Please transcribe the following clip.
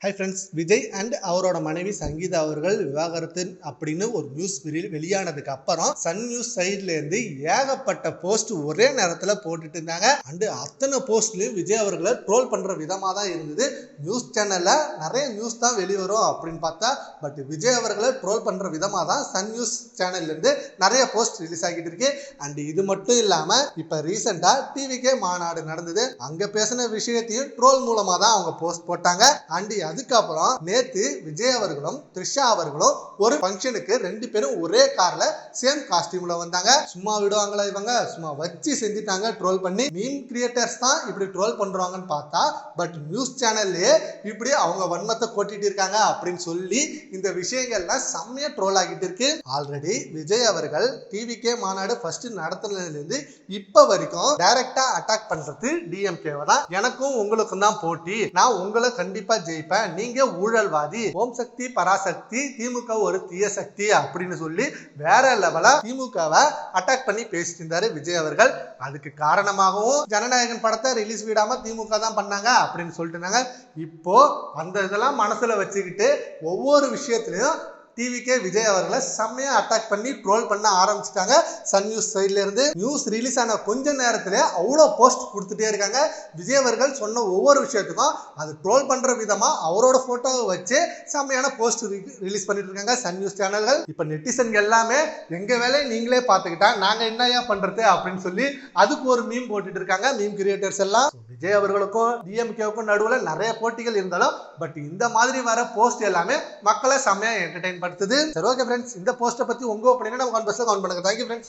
Hi friends, Vijay and அவரோட மனைவி சங்கீதா அவர்கள் விவாகரத்து அப்படின்னு ஒரு நியூஸ் வெளியானதுக்கு அப்புறம் சன் நியூஸ் சைட்ல இருந்து ஏகப்பட்ட போஸ்ட் ஒரே நேரத்தில் போட்டுட்டு இருந்தாங்க. அண்டு அத்தனை போஸ்ட்லயும் விஜய் அவர்களை ட்ரோல் பண்ற விதமா தான் இருந்தது. நியூஸ் சேனல்ல நிறைய நியூஸ் தான் வெளிவரும் அப்படின்னு பார்த்தா, பட் விஜய் அவர்களை ட்ரோல் பண்ற விதமா தான் சன் நியூஸ் சேனல்ல இருந்து நிறைய போஸ்ட் ரிலீஸ் ஆகிட்டு இருக்கு. அண்ட் இது மட்டும் இல்லாம இப்ப ரீசெண்டா டிவிகே மாநாடு நடந்தது. அங்க பேசின விஷயத்தையும் ட்ரோல் மூலமா தான் அவங்க போஸ்ட் போட்டாங்க. அண்ட் அதுக்கப்புறம் நேத்து விஜய் அவர்களும் த்ரிஷா அவர்களும் ஒரு ஃபங்க்ஷனுக்கு 2 பேரும் ஒரே கார்ல சேம் காஸ்டியூம்ல வந்தாங்க. சும்மா விடுவாங்களா இவங்க? சும்மா வச்சு செஞ்சுட்டாங்க ட்ரோல் பண்ணி. மீம் கிரியேட்டர்ஸ் தான் இப்படி ட்ரோல் பண்றாங்கன்னு பார்த்தா, பட் நியூஸ் சேனல்லே இப்படி அவங்க வன்மத்தை கொட்டிட்டு இருக்காங்க அப்படின்னு சொல்லி இந்த விஷயங்கள்லாம் செம்மையா ட்ரோல் ஆகிட்டு இருக்கு. ஆல்ரெடி விஜய் அவர்கள் டிவிகே மாநாடு ஃபர்ஸ்ட் நடத்துனதுல இருந்து இப்ப வரைக்கும் டைரக்டா அட்டாக் பண்றது டிஎம்கேவை தான். எனக்கும் உங்களுக்கும் தான் போட்டி, நான் உங்களை கண்டிப்பா ஜெயிப்பேன், நீங்க ஊழல்வாதி, ஓம் சக்தி பராசக்தி, திமுக ஒரு தீய சக்தி அப்படின்னு சொல்லி வேற லெவலா திமுகவை அட்டாக் பண்ணி பேசிட்டு இருந்தாரு விஜய் அவர்கள். அதுக்கு காரணமாகவும் ஜனநாயகன் படத்தை ரிலீஸ் விடாம திமுக தான் பண்ணாங்க அப்படின்னு சொல்லிட்டு இருந்தாங்க. இப்போ அந்த இதெல்லாம் மனசுல வச்சுக்கிட்டு ஒவ்வொரு விஷயத்திலையும் டிவிகே விஜய் அவர்களை செம்மையா அட்டாக் பண்ணி ட்ரோல் பண்ண ஆரம்பிச்சிட்டாங்க. சன் நியூஸ் சைட்ல இருந்து நியூஸ் ரிலீஸ் ஆன கொஞ்ச நேரத்திலே அவ்வளோ போஸ்ட் கொடுத்துட்டே இருக்காங்க. விஜய் அவர்கள் சொன்ன ஒவ்வொரு விஷயத்துக்கும் அது ட்ரோல் பண்ற விதமா அவரோட போட்டோவை வச்சு செம்மையான போஸ்ட் ரிலீஸ் பண்ணிட்டு இருக்காங்க சன் நியூஸ் சேனல்கள். இப்ப நெட்டிசன் எல்லாமே எங்க வேலையை நீங்களே பார்த்துக்கிட்டா நாங்க என்னையா பண்றது அப்படின்னு சொல்லி அதுக்கு ஒரு மீம் போட்டுட்டு இருக்காங்க மீம் கிரியேட்டர்ஸ் எல்லாம். விஜய் அவர்களுக்கும் டிஎம்கேவுக்கும் நடுவில் நிறைய போட்டிகள் இருந்தாலும் பட் இந்த மாதிரி வர போஸ்ட் எல்லாமே மக்களை செம்மையா என்டர்டைன் படுத்துது. சரி, ஓகே ஃப்ரெண்ட்ஸ், இந்த போஸ்ட்டை பத்தி உங்க ஒப்பீனியனை நம்ம கமெண்ட் பண்ணுங்க. Thank you friends.